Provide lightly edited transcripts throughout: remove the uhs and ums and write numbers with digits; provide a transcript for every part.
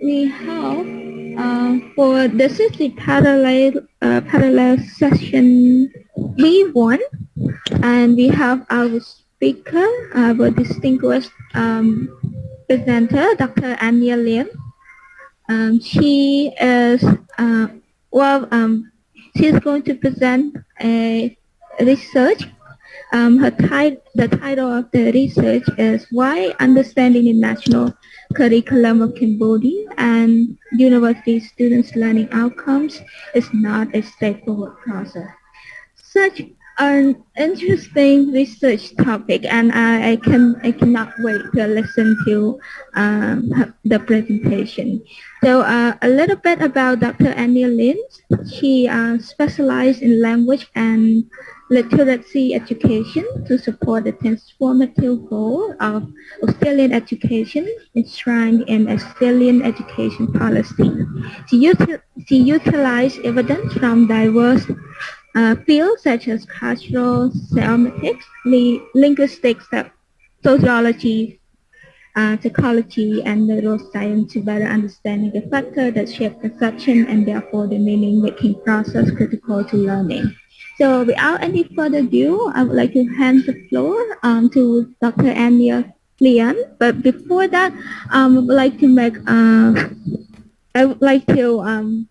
we have for this is the parallel session B1, and we have our speaker, our distinguished presenter, Dr. Ania Lian. She is well, she's going to present a research. The title of the research is Why Understanding the National Curriculum of Cambodia and University Students' Learning Outcomes is Not a Straightforward Process. Such an interesting research topic, and I cannot wait to listen to the presentation. So a little bit about Dr. Ania Lin. She specialized in language and literacy education to support the transformative goal of Australian education enshrined in Australian education policy. She utilized evidence from diverse fields such as cultural semiotics, linguistics, sociology, psychology, and neuroscience to better understanding the factors that shape perception and therefore the meaning-making process critical to learning. So without any further ado, I would like to hand the floor to Dr. Ania Lian. But before that, I would like to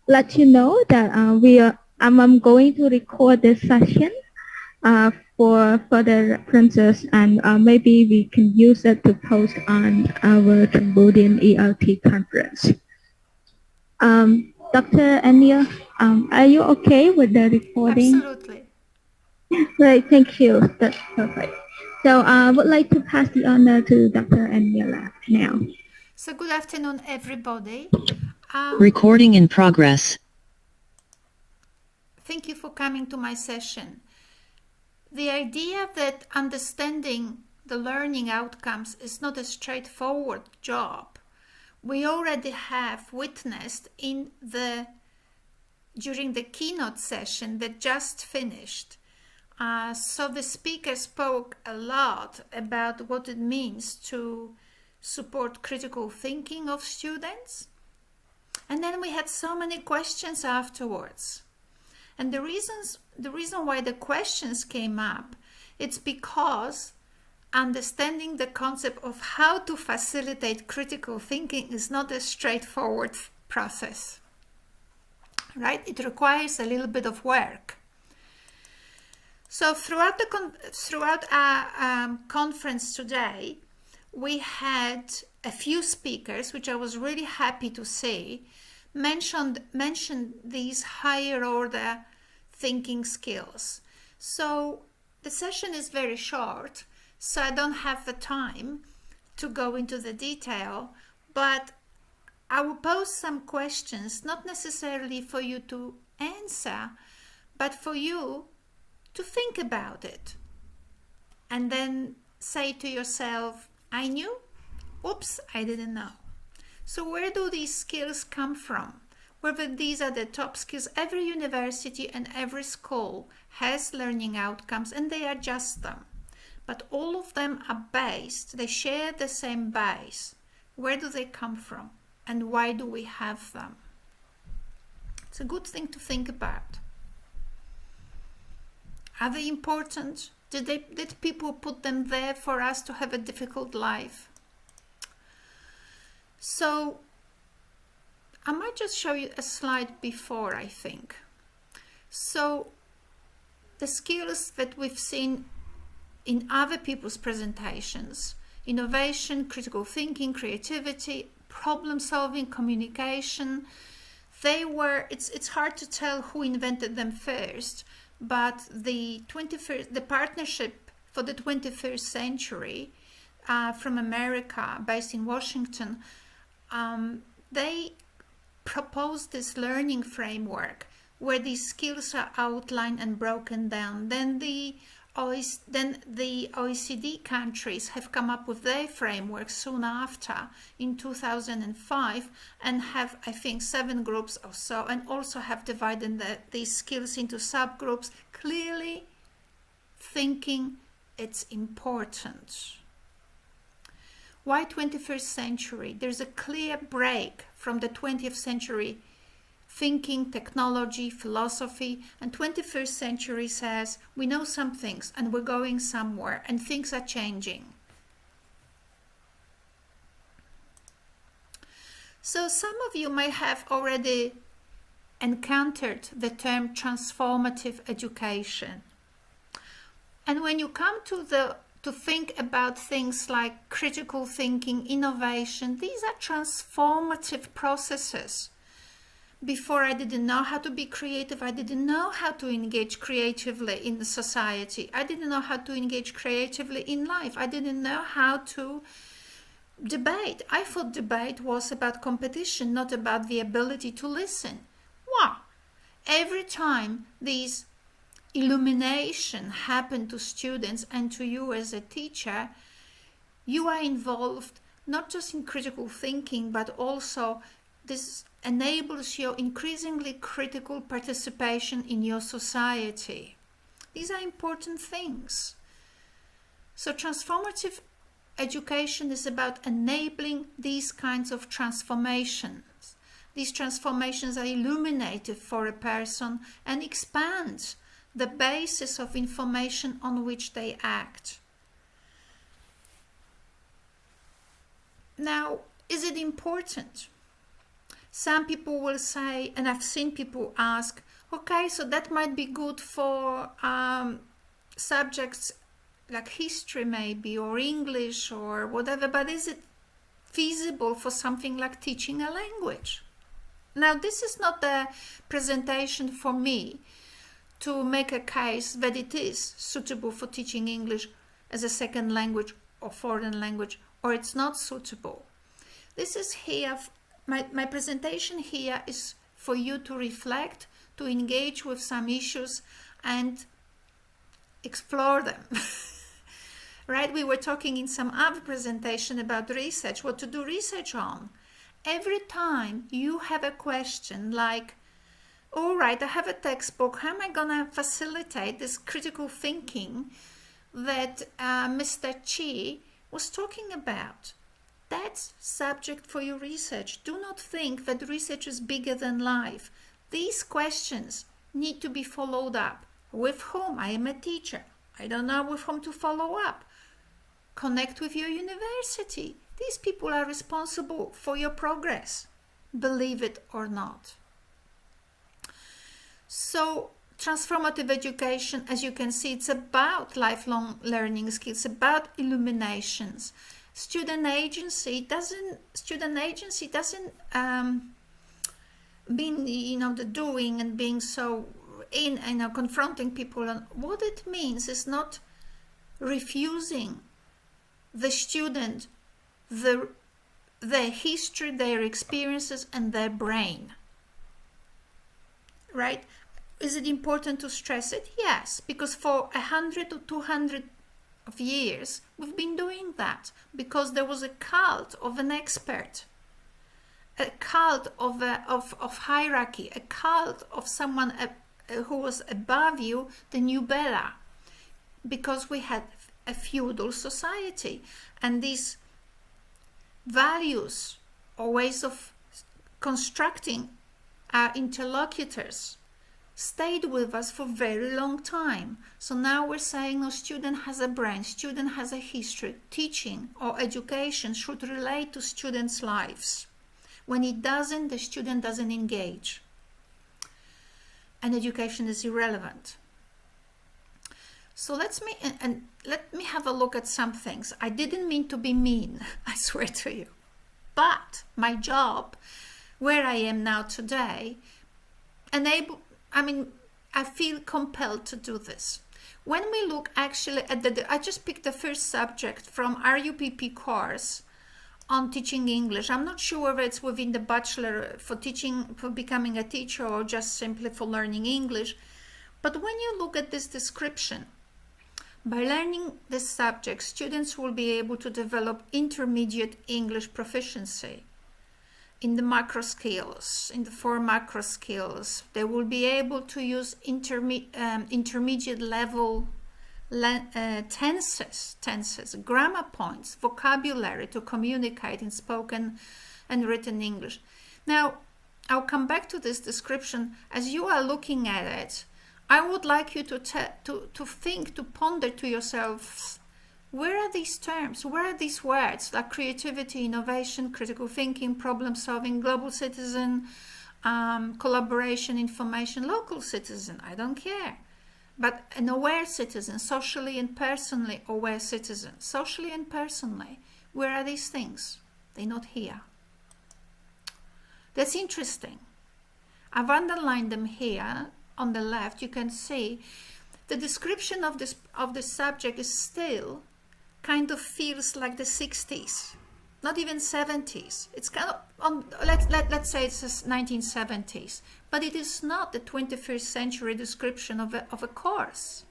let you know that I'm going to record this session for further references, and maybe we can use it to post on our Cambodian ELT conference. Dr. Ania, are you okay with the recording? Absolutely. Right, thank you. That's perfect. So I would like to pass the honor to Dr. Ania now. So good afternoon, everybody. Recording in progress. Thank you for coming to my session. The idea that understanding the learning outcomes is not a straightforward job, we already have witnessed during the keynote session that just finished. So the speaker spoke a lot about what it means to support critical thinking of students. And then we had so many questions afterwards. And the reason why the questions came up, it's because understanding the concept of how to facilitate critical thinking is not a straightforward process, right? It requires a little bit of work. So throughout our conference today, we had a few speakers, which I was really happy to see, mentioned these higher order thinking skills. So the session is very short, so I don't have the time to go into the detail, but I will pose some questions, not necessarily for you to answer, but for you to think about it and then say to yourself, I knew, oops, I didn't know. So where do these skills come from? Whether these are the top skills, every university and every school has learning outcomes and they adjust them. But all of them are based, they share the same base. Where do they come from? And why do we have them? It's a good thing to think about. Are they important? Did people put them there for us to have a difficult life? So I might just show you a slide before, I think. So the skills that we've seen in other people's presentations, innovation, critical thinking, creativity, problem solving, communication, it's hard to tell who invented them first, but the partnership for the 21st century from America, based in Washington, they proposed this learning framework where these skills are outlined and broken down. Then the OECD countries have come up with their framework soon after in 2005 and have, I think, 7 groups or so, and also have divided these skills into subgroups, clearly thinking it's important. Why 21st century? There's a clear break from the 20th century thinking, technology, philosophy, and 21st century says we know some things and we're going somewhere and things are changing. So some of you may have already encountered the term transformative education. And when you come to think about things like critical thinking, innovation, these are transformative processes. Before, I didn't know how to be creative. I didn't know how to engage creatively in the society. I didn't know how to engage creatively in life. I didn't know how to debate. I thought debate was about competition, not about the ability to listen. Wow! Every time these illumination happen to students and to you as a teacher, you are involved not just in critical thinking, but also this enables your increasingly critical participation in your society. These are important things. So transformative education is about enabling these kinds of transformations. These transformations are illuminative for a person and expand the basis of information on which they act. Now, is it important? Some people will say, and I've seen people ask, okay, so that might be good for subjects like history maybe, or English or whatever, but is it feasible for something like teaching a language? Now, this is not a presentation for me to make a case that it is suitable for teaching English as a second language or foreign language, or it's not suitable. This is here, my presentation here is for you to reflect, to engage with some issues and explore them. Right? We were talking in some other presentation about research, what to do research on. Every time you have a question like, all right, I have a textbook, how am I going to facilitate this critical thinking that Mr. Chi was talking about? That's subject for your research. Do not think that research is bigger than life. These questions need to be followed up. With whom? I am a teacher. I don't know with whom to follow up. Connect with your university. These people are responsible for your progress, believe it or not. So, transformative education, as you can see, it's about lifelong learning skills, about illuminations. Student agency doesn't being, the doing and being so confronting people. And what it means is not refusing the student their history, their experiences, and their brain. Right? Is it important to stress it? Yes, because for 100 or 200 of years we've been doing that, because there was a cult of an expert, a cult of hierarchy, a cult of someone who was above you, the knew better, because we had a feudal society, and these values or ways of constructing our interlocutors stayed with us for a very long time. So now we're saying, no, student has a brain, student has a history. Teaching or education should relate to students' lives. When it doesn't, the student doesn't engage, and education is irrelevant. So let me have a look at some things. I didn't mean to be mean, I swear to you. But my job, where I am now today, I feel compelled to do this. When we look actually at I just picked the first subject from RUPP course on teaching English. I'm not sure whether it's within the bachelor for becoming a teacher, or just simply for learning English. But when you look at this description, by learning this subject, students will be able to develop intermediate English proficiency in the macro skills, in the 4 macro skills. They will be able to use intermediate level tenses, grammar points, vocabulary to communicate in spoken and written English. Now, I'll come back to this description. As you are looking at it, I would like you to think, to ponder to yourselves, where are these terms, where are these words like creativity, innovation, critical thinking, problem solving, global citizen, collaboration, information, local citizen, I don't care. But an aware citizen, socially and personally aware citizen, socially and personally, where are these things? They're not here. That's interesting. I've underlined them here on the left. You can see the description of this subject is still kind of feels like the 60s, not even 70s. It's kind of let's say it's the 1970s, but it is not the 21st century description of a course.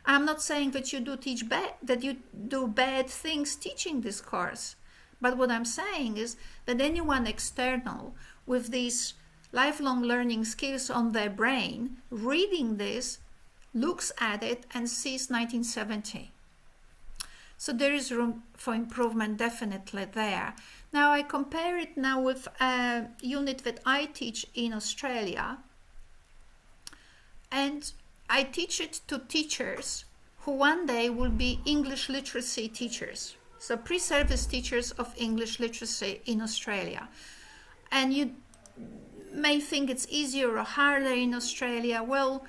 I'm not saying that you do bad things teaching this course, but what I'm saying is that anyone external with these lifelong learning skills on their brain reading this looks at it and sees 1970. So there is room for improvement definitely there. Now I compare it now with a unit that I teach in Australia, and I teach it to teachers who one day will be English literacy teachers. So pre-service teachers of English literacy in Australia. And you may think it's easier or harder in Australia. Well,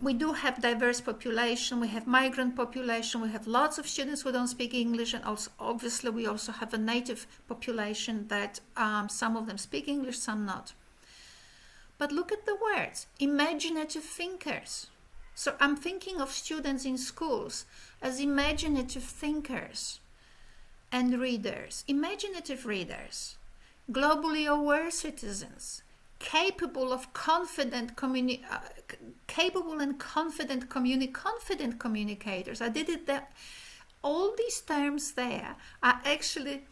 we do have diverse population, we have migrant population, we have lots of students who don't speak English, and also obviously we also have a native population that some of them speak English, some not. But look at the words, imaginative thinkers. So I'm thinking of students in schools as imaginative thinkers and readers, imaginative readers, globally aware citizens, capable and confident communicators. I did it there. All these terms there are actually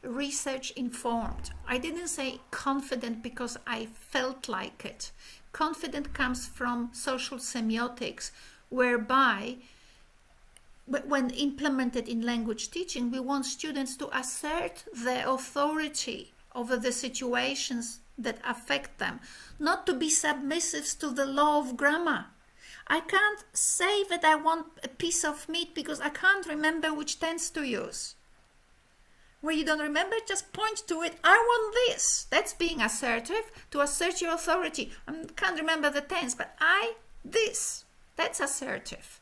research informed. I didn't say confident because I felt like it. Confident comes from social semiotics, whereby when implemented in language teaching, we want students to assert their authority over the situations that affect them, not to be submissive to the law of grammar. I can't say that I want a piece of meat because I can't remember which tense to use. Where you don't remember, just point to it. I want this. That's being assertive, to assert your authority. I can't remember the tense, but this. That's assertive.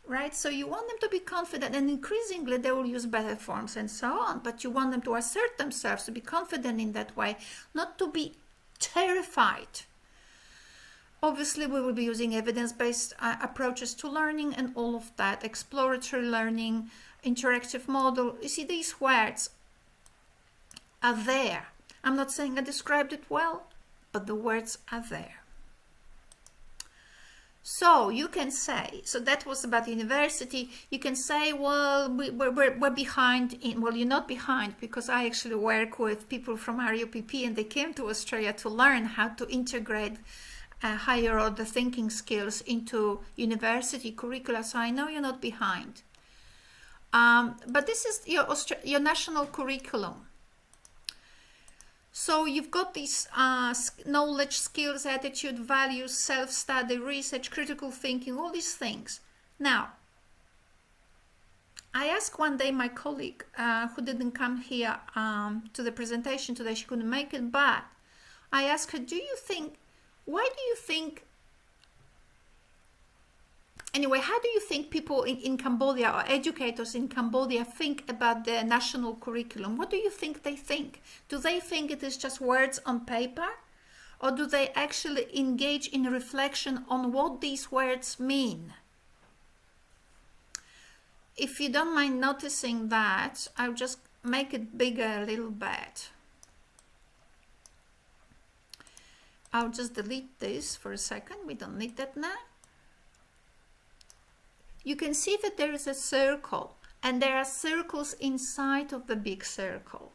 Right? So you want them to be confident, and increasingly they will use better forms and so on, but you want them to assert themselves, to be confident in that way, not to be terrified. Obviously, we will be using evidence-based approaches to learning and all of that, exploratory learning, interactive model. You see, these words are there. I'm not saying I described it well, but the words are there. So you can say, so that was about university. You can say, well, we're behind. Well, you're not behind, because I actually work with people from RUPP, and they came to Australia to learn how to integrate higher order thinking skills into university curricula. So I know you're not behind. But this is your national curriculum. So you've got these knowledge, skills, attitude, values, self-study, research, critical thinking, all these things. Now, I asked one day my colleague who didn't come here to the presentation today, she couldn't make it, but I asked her, why do you think, anyway, how do you think people in Cambodia, or educators in Cambodia, think about the national curriculum? What do you think they think? Do they think it is just words on paper? Or do they actually engage in reflection on what these words mean? If you don't mind noticing that, I'll just make it bigger a little bit. I'll just delete this for a second. We don't need that now. You can see that there is a circle, and there are circles inside of the big circle.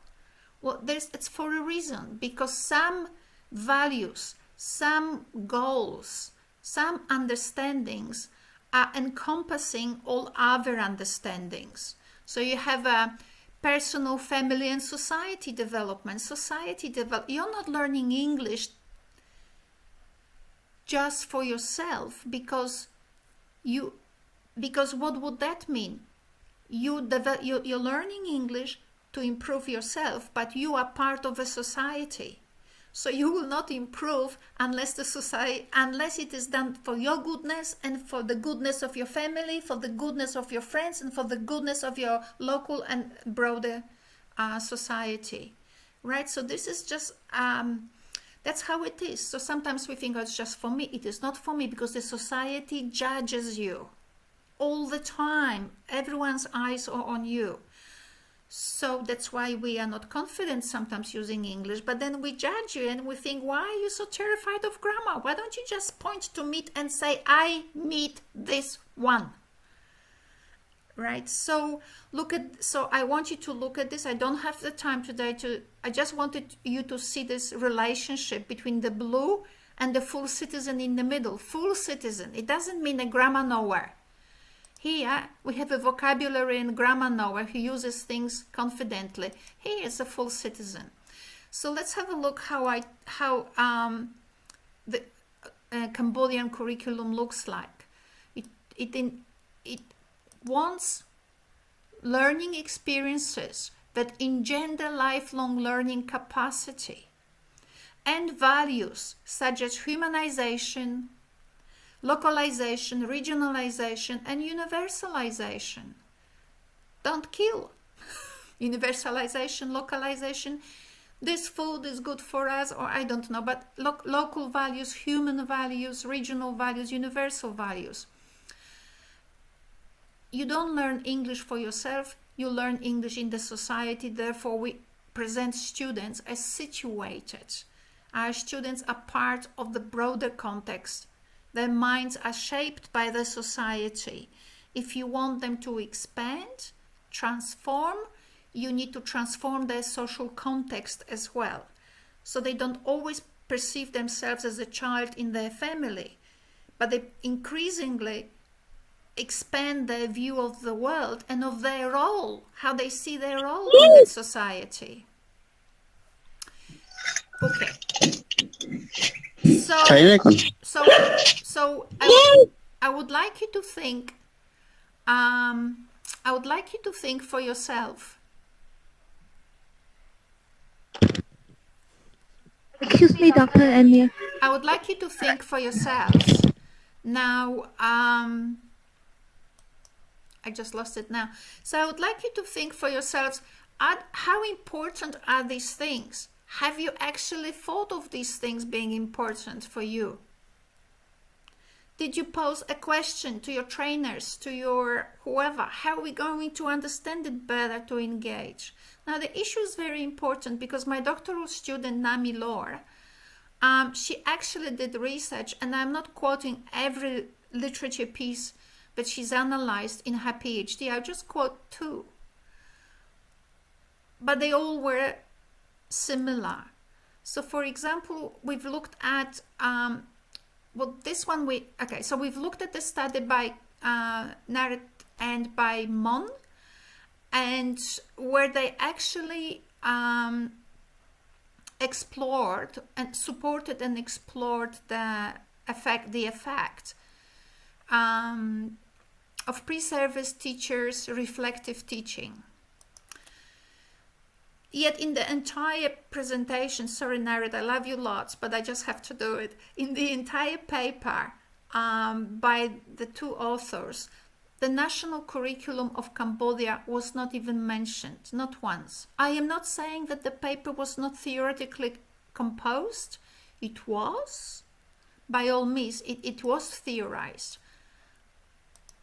Well, it's for a reason, because some values, some goals, some understandings encompassing all other understandings. So you have a personal, family, and society development. You're not learning English just for yourself, because what would that mean? You're learning English to improve yourself, but you are part of a society. So you will not improve unless it is done for your goodness and for the goodness of your family, for the goodness of your friends, and for the goodness of your local and broader society, right? So this is just that's how it is. So sometimes we think, oh, it's just for me. It is not for me, because the society judges you all the time. Everyone's eyes are on you. So that's why we are not confident sometimes using English. But then we judge you and we think, why are you so terrified of grammar? Why don't you just point to meet and say, I meet this one? Right? So I want you to look at this. I don't have the time today I just wanted you to see this relationship between the blue and the full citizen in the middle. Full citizen. It doesn't mean a grammar knower. Here we have a vocabulary and grammar knower who uses things confidently. He is a full citizen. So let's have a look how the Cambodian curriculum looks like. It wants learning experiences that engender lifelong learning capacity and values such as humanization, localization, regionalization, and universalization. Don't kill. Universalization, localization, this food is good for us, or I don't know, but local values, human values, regional values, universal values. You don't learn English for yourself, you learn English in the society. Therefore, we present students as situated. Our students are part of the broader context. Their minds are shaped by the society. If you want them to expand, transform, you need to transform their social context as well. So they don't always perceive themselves as a child in their family, but they increasingly expand their view of the world and of their role, how they see their role in that society. Okay. So I would like you to think. I would like you to think for yourself. Excuse me, Dr. Ania. I would like you to think for yourselves. Now, I just lost it now. So I would like you to think for yourselves, how important are these things? Have you actually thought of these things being important for you? Did you pose a question to your trainers, to your whoever? How are we going to understand it better to engage? Now, the issue is very important because my doctoral student, Nami Lore, she actually did research, and I'm not quoting every literature piece that she's analyzed in her PhD. I'll just quote two. But they all were similar. So, for example, we've looked at we've looked at the study by Naret and by Mon, and where they actually explored and supported and explored the effect of pre-service teachers' reflective teaching. Yet in the entire presentation, sorry Nared, I love you lots, but I just have to do it. In the entire paper by the two authors, the national curriculum of Cambodia was not even mentioned, not once. I am not saying that the paper was not theoretically composed. It was, by all means, it was theorized.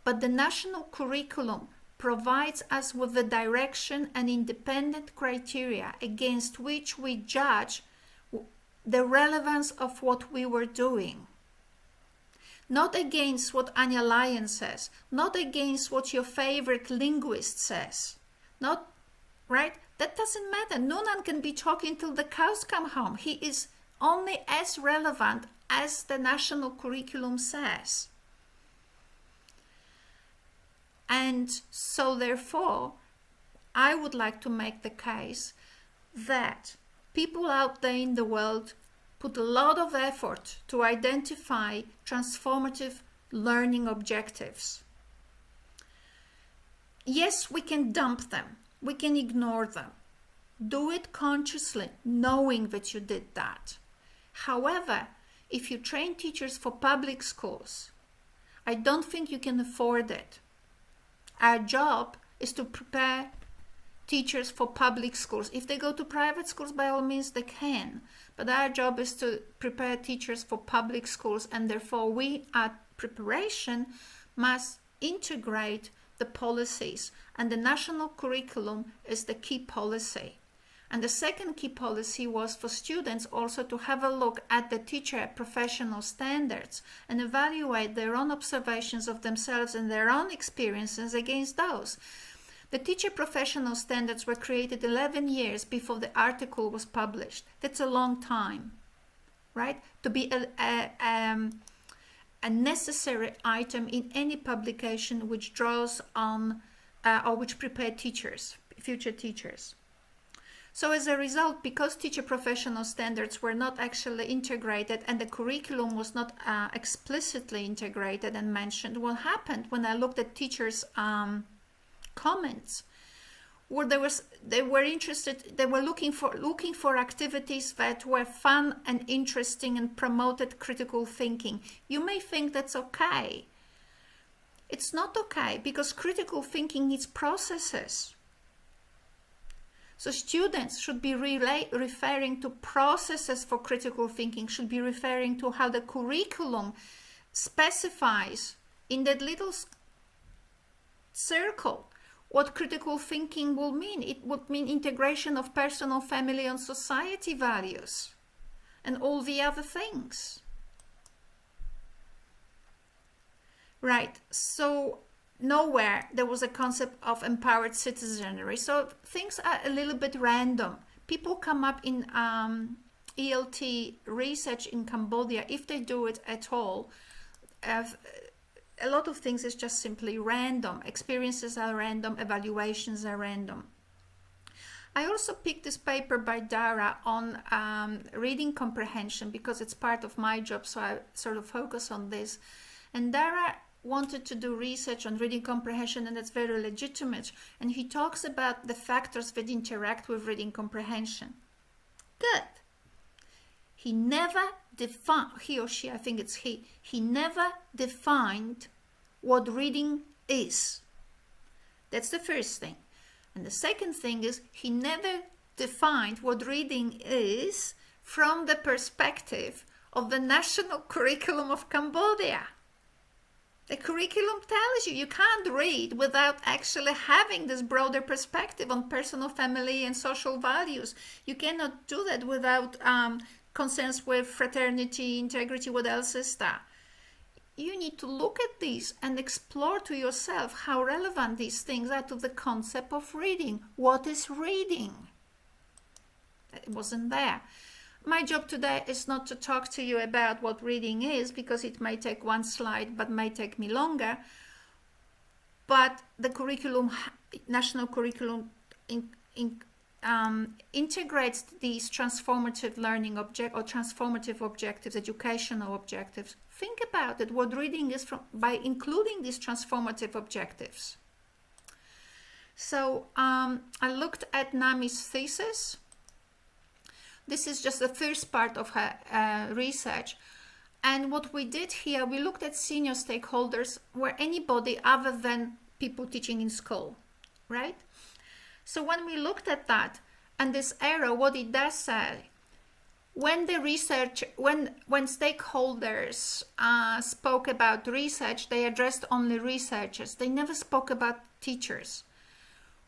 But the national curriculum provides us with the direction and independent criteria against which we judge the relevance of what we were doing. Not against what Ania Lian says, not against what your favorite linguist says. Not, right? That doesn't matter. Nunan can be talking till the cows come home. He is only as relevant as the national curriculum says. And so therefore, I would like to make the case that people out there in the world put a lot of effort to identify transformative learning objectives. Yes, we can dump them. We can ignore them. Do it consciously, knowing that you did that. However, if you train teachers for public schools, I don't think you can afford it. Our job is to prepare teachers for public schools. If they go to private schools, by all means they can. But our job is to prepare teachers for public schools, and therefore we at preparation must integrate the policies, and the national curriculum is the key policy. And the second key policy was for students also to have a look at the teacher professional standards and evaluate their own observations of themselves and their own experiences against those. The teacher professional standards were created 11 years before the article was published. That's a long time, right? To be a necessary item in any publication which draws on or which prepare teachers, future teachers. So as a result, because teacher professional standards were not actually integrated and the curriculum was not explicitly integrated and mentioned, what happened when I looked at teachers' comments, where they were looking for activities that were fun and interesting and promoted critical thinking. You may think that's okay. It's not okay, because critical thinking needs processes. So students should be referring to processes for critical thinking, should be referring to how the curriculum specifies in that little circle what critical thinking will mean. It would mean integration of personal, family, and society values and all the other things. Right, so nowhere there was a concept of empowered citizenry. So things are a little bit random. People come up in ELT research in Cambodia, if they do it at all. A lot of things is just simply random. Experiences are random, evaluations are random. I also picked this paper by Dara on reading comprehension because it's part of my job, so I sort of focus on this. And Dara wanted to do research on reading comprehension, and that's very legitimate. And he talks about the factors that interact with reading comprehension. Good. He never defined, he or she, I think it's he never defined what reading is. That's the first thing. And the second thing is he never defined what reading is from the perspective of the national curriculum of Cambodia. The curriculum tells you you can't read without actually having this broader perspective on personal, family, and social values. You cannot do that without concerns with fraternity, integrity. What else is that? You need to look at these and explore to yourself how relevant these things are to the concept of reading. What is reading? It wasn't there. My job today is not to talk to you about what reading is, because it may take one slide, but may take me longer. But the curriculum, national curriculum, integrates these transformative learning transformative objectives, educational objectives. Think about it, what reading is by including these transformative objectives. So I looked at Nami's thesis. This is just the first part of her research. And what we did here, we looked at senior stakeholders, where anybody other than people teaching in school, right? So when we looked at that, and this arrow, what it does say, when stakeholders spoke about research, they addressed only researchers. They never spoke about teachers.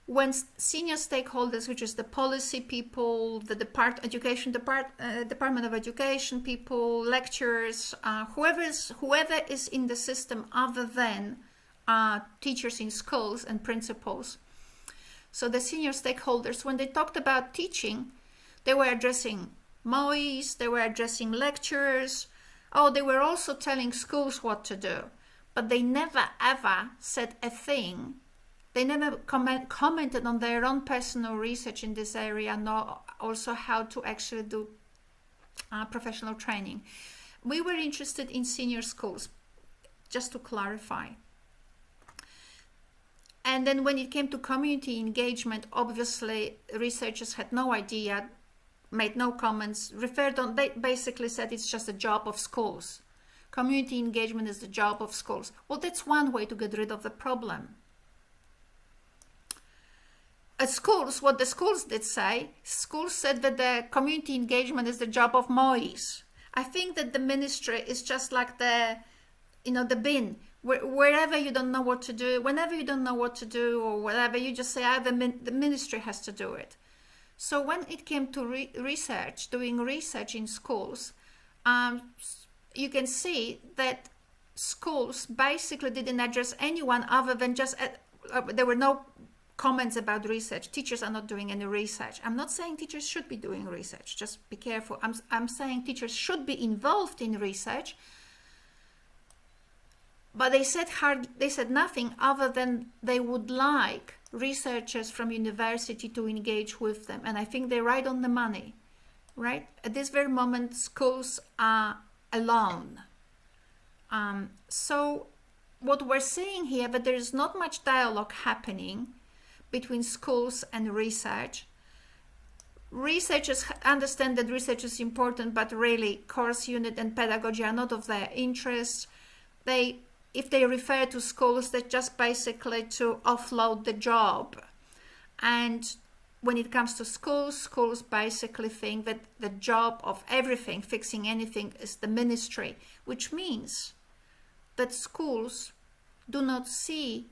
When senior stakeholders, which is the policy people, the Department of Education people, lecturers, whoever is in the system other than teachers in schools and principals. So the senior stakeholders, when they talked about teaching, they were addressing MOIs, they were addressing lecturers. Oh, they were also telling schools what to do. but they never ever said a thing. They never commented on their own personal research in this area, nor also how to actually do professional training. We were interested in senior schools, just to clarify. And then when it came to community engagement, obviously researchers had no idea, made no comments, referred on, they basically said it's just a job of schools. Community engagement is the job of schools. Well, that's one way to get rid of the problem. At schools, what the schools did say, schools said that the community engagement is the job of MOIs. I think that the ministry is just like the bin. Wherever you don't know what to do, whenever you don't know what to do or whatever, you just say, the ministry has to do it. So when it came to research, doing research in schools, you can see that schools basically didn't address anyone other than just, there were no comments about research. Teachers are not doing any research. I'm not saying teachers should be doing research, just be careful. I'm saying teachers should be involved in research, but they said nothing other than they would like researchers from university to engage with them. And I think they're right on the money, right? At this very moment, schools are alone. So what we're seeing here, that there is not much dialogue happening between schools and research. Researchers understand that research is important, but really course unit and pedagogy are not of their interest. If they refer to schools, they're just basically to offload the job. And when it comes to schools basically think that the job of everything, fixing anything, is the ministry, which means that schools do not see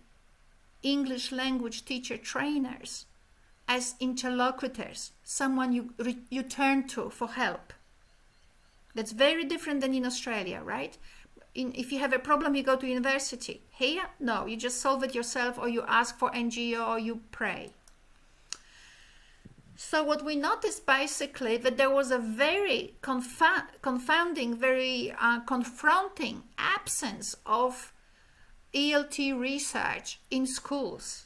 English language teacher trainers as interlocutors, someone you turn to for help. That's very different than in Australia, right? If you have a problem, you go to university. Here, no, you just solve it yourself, or you ask for NGO, or you pray. So what we noticed basically that there was a very confounding, very confronting absence of ELT research in schools.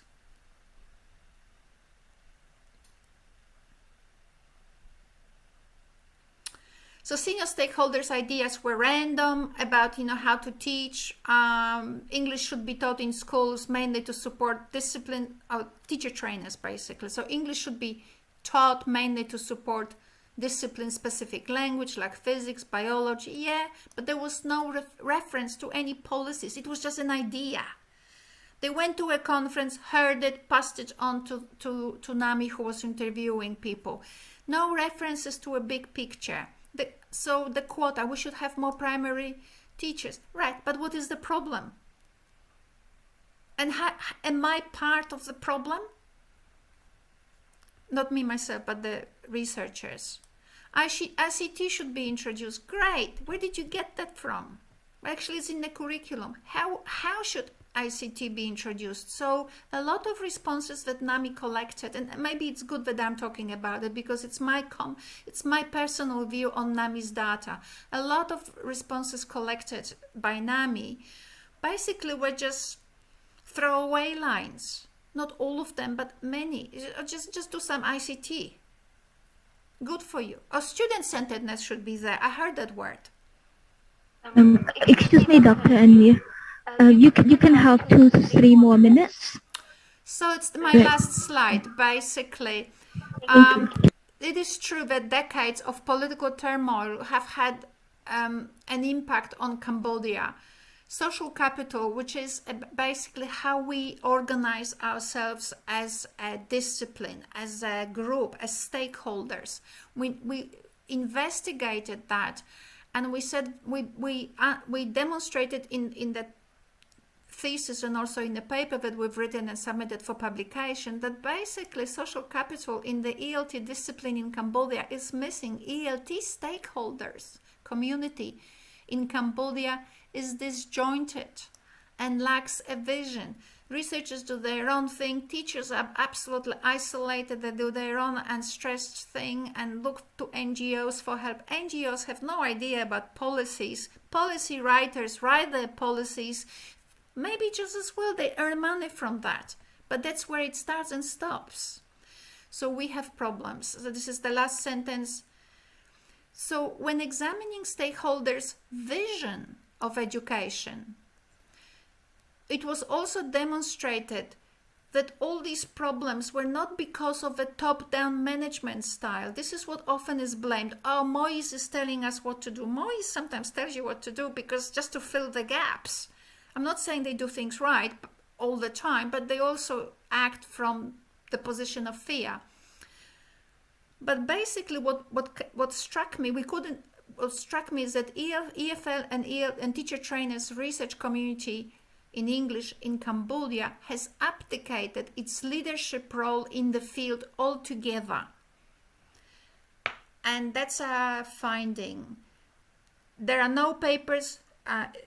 So senior stakeholders' ideas were random about, how to teach. English should be taught in schools mainly to support discipline, teacher trainers basically. So English should be taught mainly to support discipline-specific language like physics, biology. Yeah, but there was no reference to any policies. It was just an idea. They went to a conference, heard it, passed it on to Nami, who was interviewing people. No references to a big picture. So the quota, we should have more primary teachers. Right, but what is the problem? And am I part of the problem? Not me myself, but the researchers. ICT should be introduced. Great. Where did you get that from? Actually, it's in the curriculum. How should ICT be introduced? So a lot of responses that NAMI collected, and maybe it's good that I'm talking about it because it's my personal view on NAMI's data. A lot of responses collected by NAMI basically were just throwaway lines. Not all of them, but many. Just do some ICT. Good for you. Or student-centeredness should be there. I heard that word. Excuse me, Dr. Ania. You can have 2 to 3 more minutes. So it's my last slide, basically. It is true that decades of political turmoil have had an impact on Cambodia. Social capital, which is basically how we organize ourselves as a discipline, as a group, as stakeholders. We investigated that, and we said we demonstrated in the thesis and also in the paper that we've written and submitted for publication that basically social capital in the ELT discipline in Cambodia is missing. ELT stakeholders community in Cambodia is disjointed and lacks a vision. Researchers do their own thing. Teachers are absolutely isolated. They do their own unstressed thing and look to NGOs for help. NGOs have no idea about policies. Policy writers write their policies, Maybe just as well they earn money from that, but that's where it starts and stops. So we have problems. So this is the last sentence. So when examining stakeholders' vision of education, it was also demonstrated that all these problems were not because of a top-down management style. This is what often is blamed. Oh, Moise is telling us what to do. Moise sometimes tells you what to do because just to fill the gaps. I'm not saying they do things right all the time, but they also act from the position of fear. But basically what struck me, what struck me is that EFL and teacher trainers research community in English in Cambodia has abdicated its leadership role in the field altogether. And that's a finding. There are no papers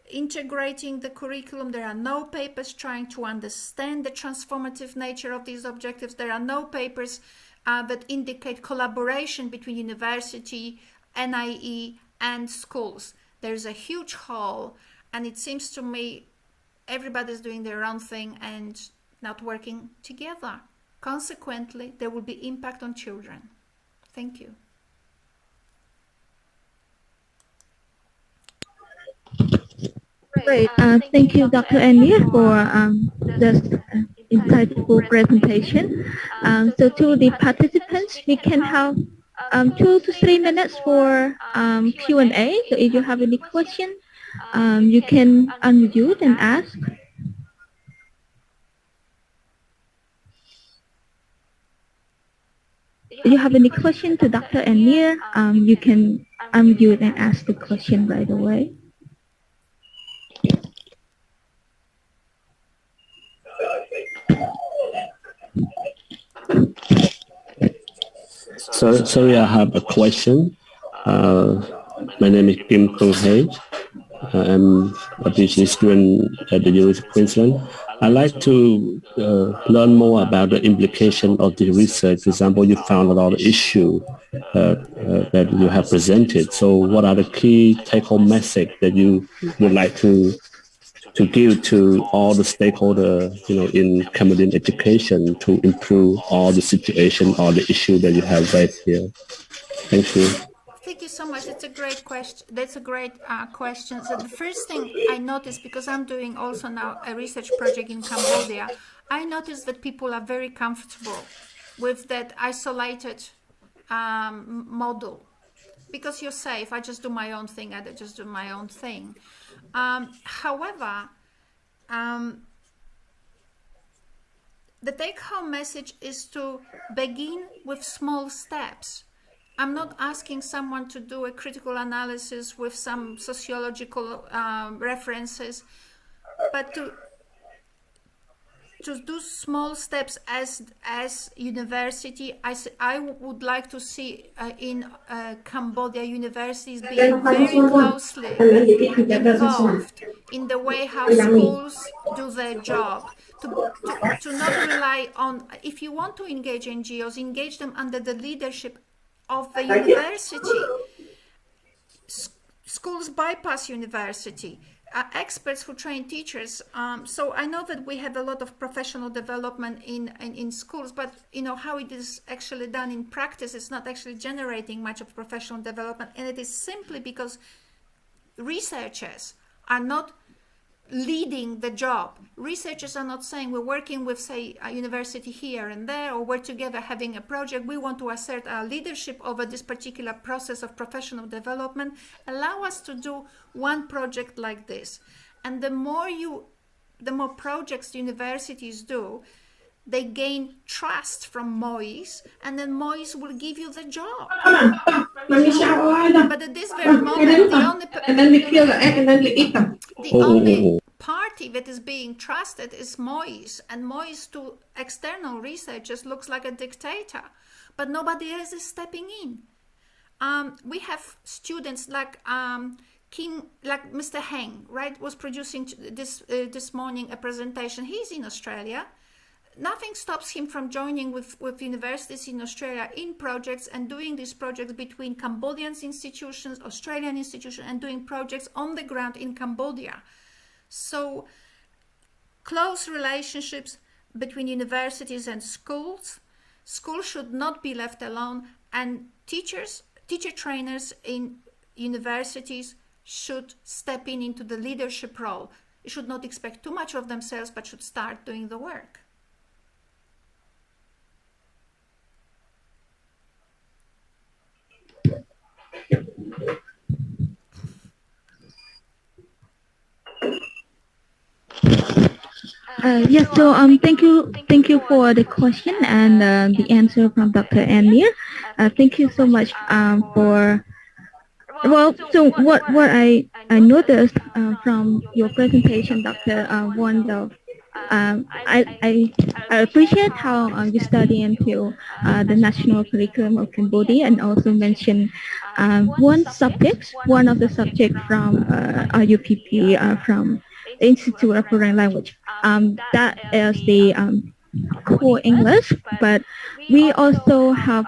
integrating the curriculum. There are no papers trying to understand the transformative nature of these objectives. There are no papers that indicate collaboration between university, NIE, and schools. There's a huge hole, and it seems to me everybody's doing their own thing and not working together. Consequently, there will be impact on children. Thank you. Great. Thank you, Dr. Ania, for this insightful presentation. So to the participants, we can have 2 to 3 minutes for Q&A. So if you have any question, you can unmute and ask. If you have any question to Dr. Ania, you can unmute and ask the question right away. So, sorry, I have a question. My name is Kim Kong Hei. I'm a PhD student at the University of Queensland. I'd like to learn more about the implication of the research. For example, you found a lot of issues that you have presented. So what are the key take-home message that you would like to give to all the stakeholders, in Cambodian education to improve all the situation or the issue that you have raised here? Thank you. Thank you so much. It's a great question. That's a great question. So the first thing I noticed, because I'm doing also now a research project in Cambodia, I noticed that people are very comfortable with that isolated model. Because you're safe, I just do my own thing, I just do my own thing. However, the take-home message is to begin with small steps. I'm not asking someone to do a critical analysis with some sociological references, but to do small steps as university. I would like to see in Cambodia universities being very closely involved in the way how schools do their job, to not rely on, if you want to engage NGOs, engage them under the leadership of the university. Schools bypass university. Experts who train teachers. So I know that we have a lot of professional development in schools, but how it is actually done in practice, it's not actually generating much of professional development, and it is simply because researchers are not leading the job. Researchers are not saying we're working with, say, a university here and there, or we're together having a project. We want to assert our leadership over this particular process of professional development. Allow us to do one project like this. And the more projects universities do, they gain trust from Moise, and then Moise will give you the job. But at this very moment, the only party that is being trusted is Moise, and Moise to external researchers looks like a dictator, but nobody else is stepping in. We have students like Mr. Heng, right, was producing this morning a presentation. He's in Australia. Nothing stops him from joining with universities in Australia in projects and doing these projects between Cambodian institutions, Australian institutions, and doing projects on the ground in Cambodia. So close relationships between universities and schools. Schools should not be left alone, and teacher trainers in universities should step into the leadership role. They should not expect too much of themselves, but should start doing the work. Yes, so thank you for the question and the answer from Dr. Ania. Thank you so much for. Well, so what I noticed from your presentation, Dr. Wanda, I appreciate how you study into the national curriculum of Cambodia and also mention one of the subjects from RUPP from the Institute of Foreign Language. That is the core English, but we also have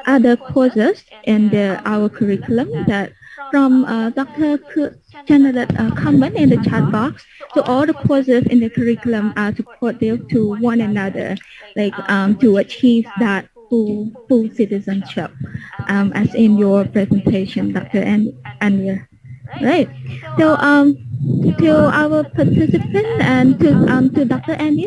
other courses in our curriculum that from Dr. Janet comment in the chat box. So all the courses in the curriculum are supportive to one another, like to achieve that full citizenship, as in your presentation, Dr. Ania. Right. So to our participant and to Dr. Ania.